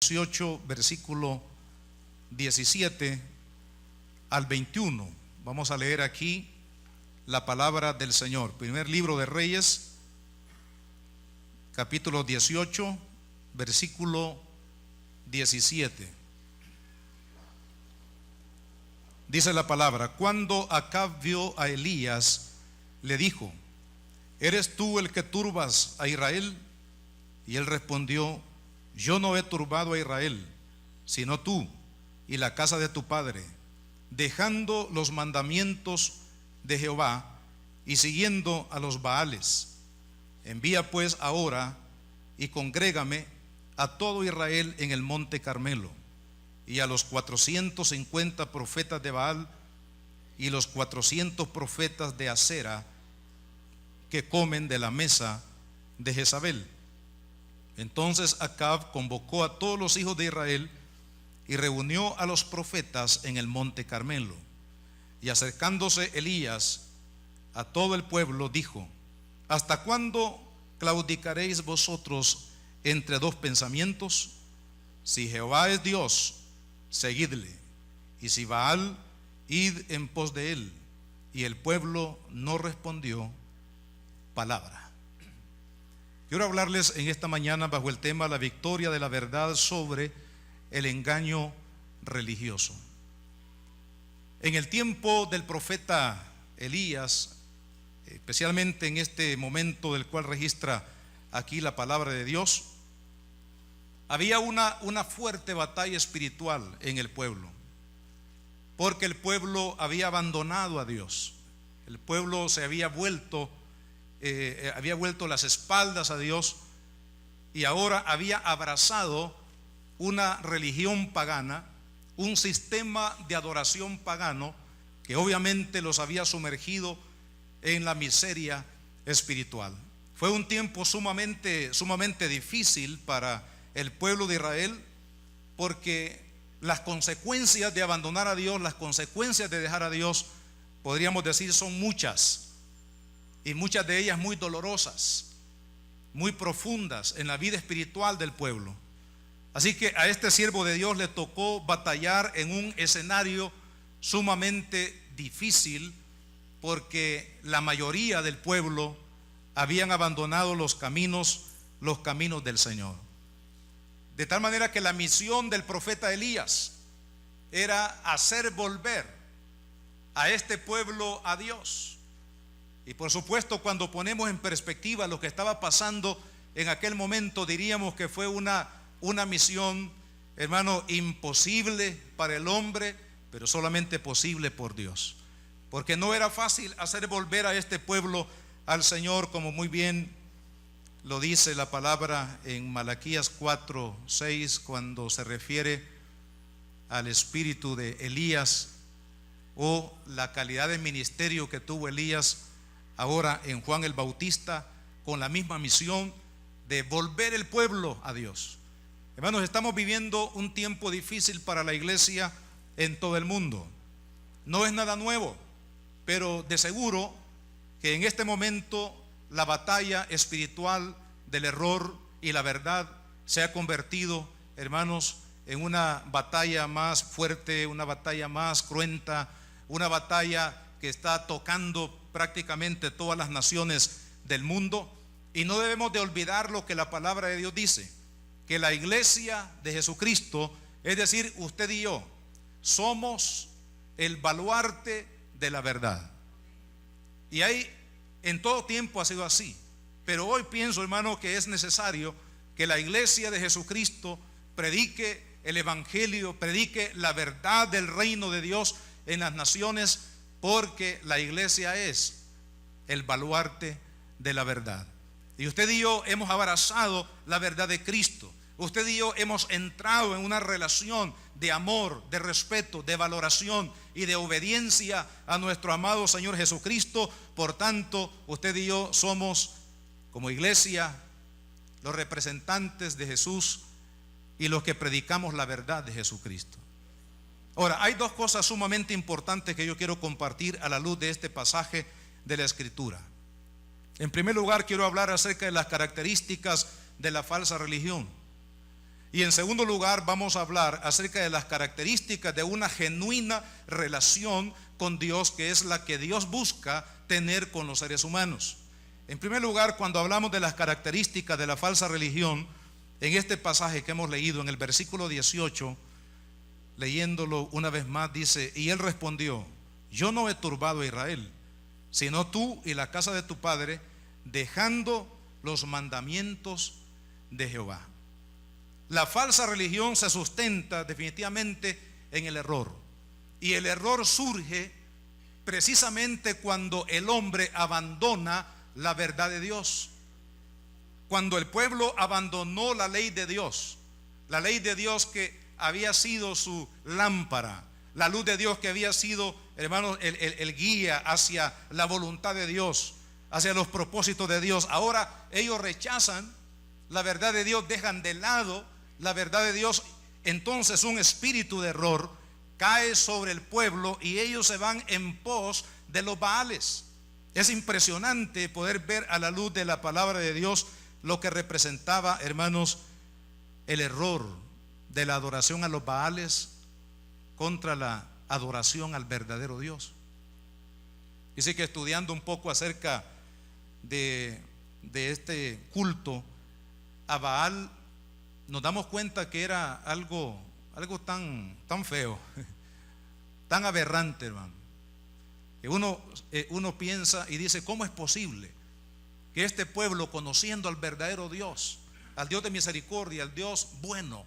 18, versículo 17 al 21. Vamos a leer aquí la palabra del Señor. Primer libro de Reyes, capítulo 18, versículo 17. Dice la palabra: cuando Acab vio a Elías, le dijo: ¿eres tú el que turbas a Israel? Y él respondió: yo no he turbado a Israel, sino tú y la casa de tu padre, dejando los mandamientos de Jehová y siguiendo a los Baales. Envía pues ahora y congrégame a todo Israel en el monte Carmelo, y a los 450 profetas de Baal y los 400 profetas de Acera que comen de la mesa de Jezabel. Entonces Acab convocó a todos los hijos de Israel y reunió a los profetas en el monte Carmelo. Y acercándose Elías a todo el pueblo, dijo: ¿hasta cuándo claudicaréis vosotros entre dos pensamientos? Si Jehová es Dios, seguidle, y si Baal, id en pos de él. Y el pueblo no respondió palabra. Quiero hablarles en esta mañana bajo el tema la victoria de la verdad sobre el engaño religioso. En el tiempo del profeta Elías, especialmente en este momento del cual registra aquí la palabra de Dios, había una fuerte batalla espiritual en el pueblo, porque el pueblo había abandonado a Dios. El pueblo se había vuelto las espaldas a Dios, y ahora había abrazado una religión pagana, un sistema de adoración pagano que obviamente los había sumergido en la miseria espiritual. Fue un tiempo sumamente difícil para el pueblo de Israel, porque las consecuencias de abandonar a Dios, las consecuencias de dejar a Dios, podríamos decir, son muchas, y muchas de ellas muy dolorosas, muy profundas en la vida espiritual del pueblo. Así que a este siervo de Dios le tocó batallar en un escenario sumamente difícil, porque la mayoría del pueblo habían abandonado los caminos del Señor. De tal manera que la misión del profeta Elías era hacer volver a este pueblo a Dios. Y por supuesto, cuando ponemos en perspectiva lo que estaba pasando en aquel momento, diríamos que fue una misión, hermano, imposible para el hombre, pero solamente posible por Dios. Porque no era fácil hacer volver a este pueblo al Señor, como muy bien lo dice la palabra en Malaquías 4:6, cuando se refiere al espíritu de Elías, o la calidad de ministerio que tuvo Elías ahora en Juan el Bautista, con la misma misión de volver el pueblo a Dios. Hermanos, estamos viviendo un tiempo difícil para la iglesia en todo el mundo. No es nada nuevo, pero de seguro que en este momento la batalla espiritual del error y la verdad se ha convertido, hermanos, en una batalla más fuerte, una batalla más cruenta, una batalla que está tocando prácticamente todas las naciones del mundo. Y no debemos de olvidar lo que la palabra de Dios dice, que la iglesia de Jesucristo, es decir, usted y yo, somos el baluarte de la verdad. Y en todo tiempo ha sido así, pero hoy pienso, hermano, que es necesario que la iglesia de Jesucristo predique el evangelio, predique la verdad del reino de Dios en las naciones, porque la iglesia es el baluarte de la verdad. Y usted y yo hemos abrazado la verdad de Cristo. Usted y yo hemos entrado en una relación de amor, de respeto, de valoración y de obediencia a nuestro amado Señor Jesucristo. Por tanto, usted y yo somos, como iglesia, los representantes de Jesús y los que predicamos la verdad de Jesucristo. Ahora, hay dos cosas sumamente importantes que yo quiero compartir a la luz de este pasaje de la Escritura. En primer lugar, quiero hablar acerca de las características de la falsa religión. Y en segundo lugar vamos a hablar acerca de las características de una genuina relación con Dios, que es la que Dios busca tener con los seres humanos. En primer lugar, cuando hablamos de las características de la falsa religión, en este pasaje que hemos leído en el versículo 18, leyéndolo una vez más, dice: y él respondió: yo no he turbado a Israel, sino tú y la casa de tu padre, dejando los mandamientos de Jehová. La falsa religión se sustenta definitivamente en el error, y el error surge precisamente cuando el hombre abandona la verdad de Dios. Cuando el pueblo abandonó la ley de Dios que había sido su lámpara, la luz de Dios que había sido, hermanos, el guía hacia la voluntad de Dios, hacia los propósitos de Dios. Ahora ellos rechazan la verdad de Dios, dejan de lado la verdad de Dios. Entonces un espíritu de error cae sobre el pueblo y ellos se van en pos de los Baales. Es impresionante poder ver a la luz de la palabra de Dios lo que representaba, hermanos, el error de la adoración a los Baales contra la adoración al verdadero Dios. Dice que estudiando un poco acerca de este culto a Baal, nos damos cuenta que era algo tan feo, tan aberrante, hermano, que uno piensa y dice: ¿cómo es posible que este pueblo, conociendo al verdadero Dios, al Dios de misericordia, al Dios bueno,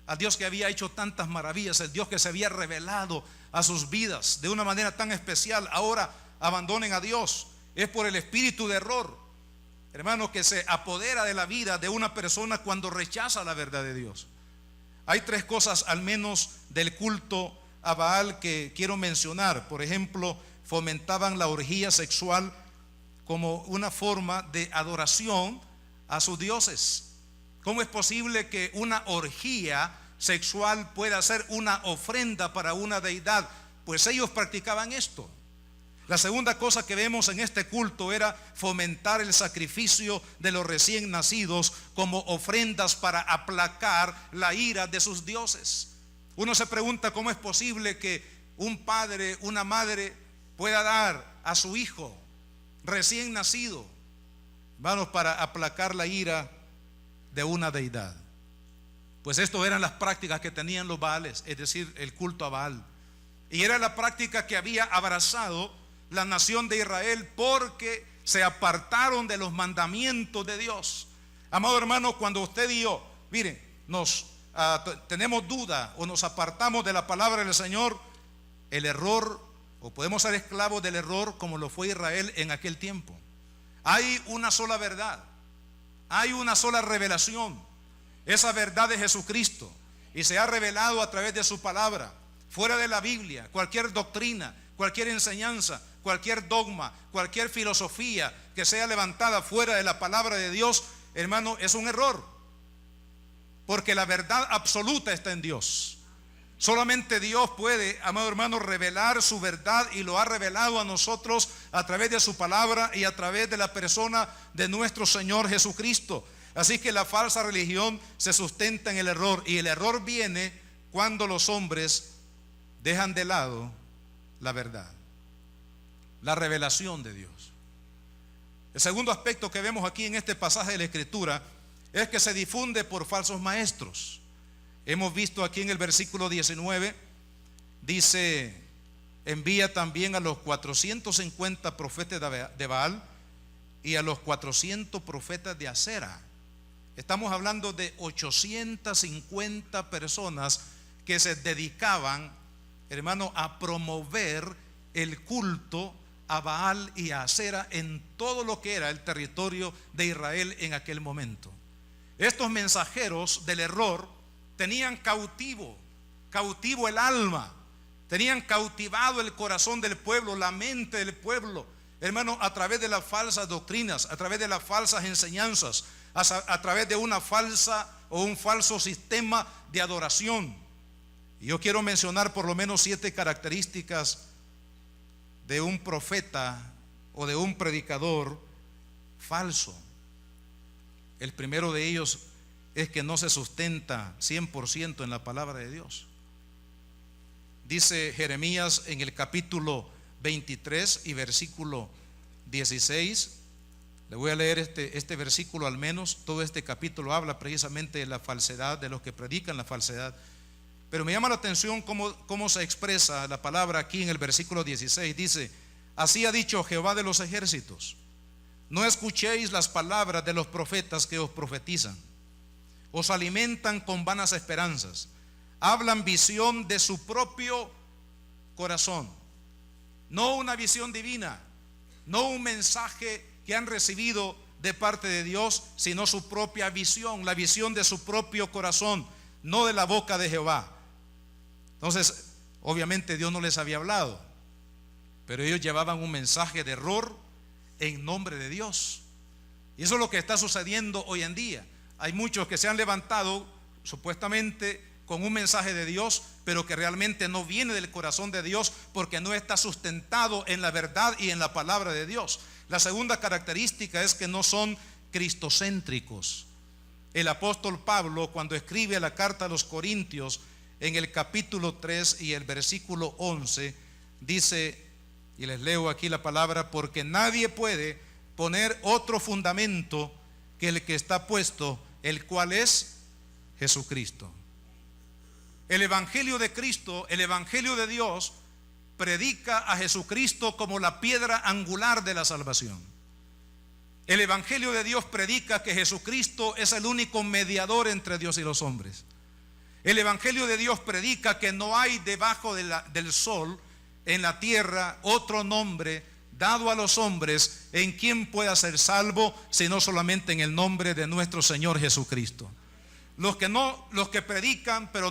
al Dios que había hecho tantas maravillas, el Dios que se había revelado a sus vidas de una manera tan especial, ahora abandonen a Dios? Es por el espíritu de error, hermano, que se apodera de la vida de una persona cuando rechaza la verdad de Dios. Hay tres cosas al menos del culto a Baal que quiero mencionar. Por ejemplo, fomentaban la orgía sexual como una forma de adoración a sus dioses. ¿Cómo es posible que una orgía sexual pueda ser una ofrenda para una deidad? Pues ellos practicaban esto. La segunda cosa que vemos en este culto era fomentar el sacrificio de los recién nacidos como ofrendas para aplacar la ira de sus dioses. Uno se pregunta: ¿cómo es posible que un padre, una madre pueda dar a su hijo recién nacido, hermanos, para aplacar la ira de una deidad? Pues esto eran las prácticas que tenían los Baales, es decir, el culto a Baal. Y era la práctica que había abrazado la nación de Israel porque se apartaron de los mandamientos de Dios. Amado hermano, cuando usted y yo, miren, tenemos duda o nos apartamos de la palabra del Señor, el error, o podemos ser esclavos del error como lo fue Israel en aquel tiempo. Hay una sola verdad, hay una sola revelación, esa verdad de Jesucristo, y se ha revelado a través de su palabra. Fuera de la Biblia, cualquier doctrina, cualquier enseñanza, cualquier dogma, cualquier filosofía que sea levantada fuera de la palabra de Dios, hermano, es un error, porque la verdad absoluta está en Dios. Solamente Dios puede, amado hermano, revelar su verdad, y lo ha revelado a nosotros a través de su palabra y a través de la persona de nuestro Señor Jesucristo. Así que la falsa religión se sustenta en el error, y el error viene cuando los hombres dejan de lado la verdad, la revelación de Dios. El segundo aspecto que vemos aquí en este pasaje de la Escritura es que se difunde por falsos maestros. Hemos visto aquí en el versículo 19, dice: envía también a los 450 profetas de Baal y a los 400 profetas de Acera. Estamos hablando de 850 personas que se dedicaban, hermano, a promover el culto a Baal y a Acera en todo lo que era el territorio de Israel en aquel momento. Estos mensajeros del error tenían cautivo el alma, tenían cautivado el corazón del pueblo, la mente del pueblo, hermano, a través de las falsas doctrinas, a través de las falsas enseñanzas, a través de una falsa o un falso sistema de adoración. Y yo quiero mencionar por lo menos 7 características de un profeta o de un predicador falso. El primero de ellos es que no se sustenta 100% en la palabra de Dios. Dice Jeremías en el capítulo 23 y versículo 16. Le voy a leer este versículo al menos. Todo este capítulo habla precisamente de la falsedad, de los que predican la falsedad. Pero me llama la atención cómo se expresa la palabra aquí en el versículo 16. Dice: así ha dicho Jehová de los ejércitos, no escuchéis las palabras de los profetas que os profetizan. Os alimentan con vanas esperanzas, hablan visión de su propio corazón, no una visión divina, no un mensaje que han recibido de parte de Dios, sino su propia visión, la visión de su propio corazón, no de la boca de Jehová. Entonces, obviamente Dios no les había hablado, pero ellos llevaban un mensaje de error en nombre de Dios. Y eso es lo que está sucediendo hoy en día. Hay muchos que se han levantado supuestamente con un mensaje de Dios, pero que realmente no viene del corazón de Dios, porque no está sustentado en la verdad y en la palabra de Dios. La segunda característica es que no son cristocéntricos. El apóstol Pablo, cuando escribe la carta a los Corintios en el capítulo 3 y el versículo 11, dice, y les leo aquí la palabra: porque nadie puede poner otro fundamento que el que está puesto, el cual es Jesucristo. El evangelio de Cristo, el evangelio de Dios, predica a Jesucristo como la piedra angular de la salvación. El evangelio de Dios predica que Jesucristo es el único mediador entre Dios y los hombres. El evangelio de Dios predica que no hay debajo del sol en la tierra otro nombre dado a los hombres en quien pueda ser salvo, sino solamente en el nombre de nuestro Señor Jesucristo. Los que predican pero no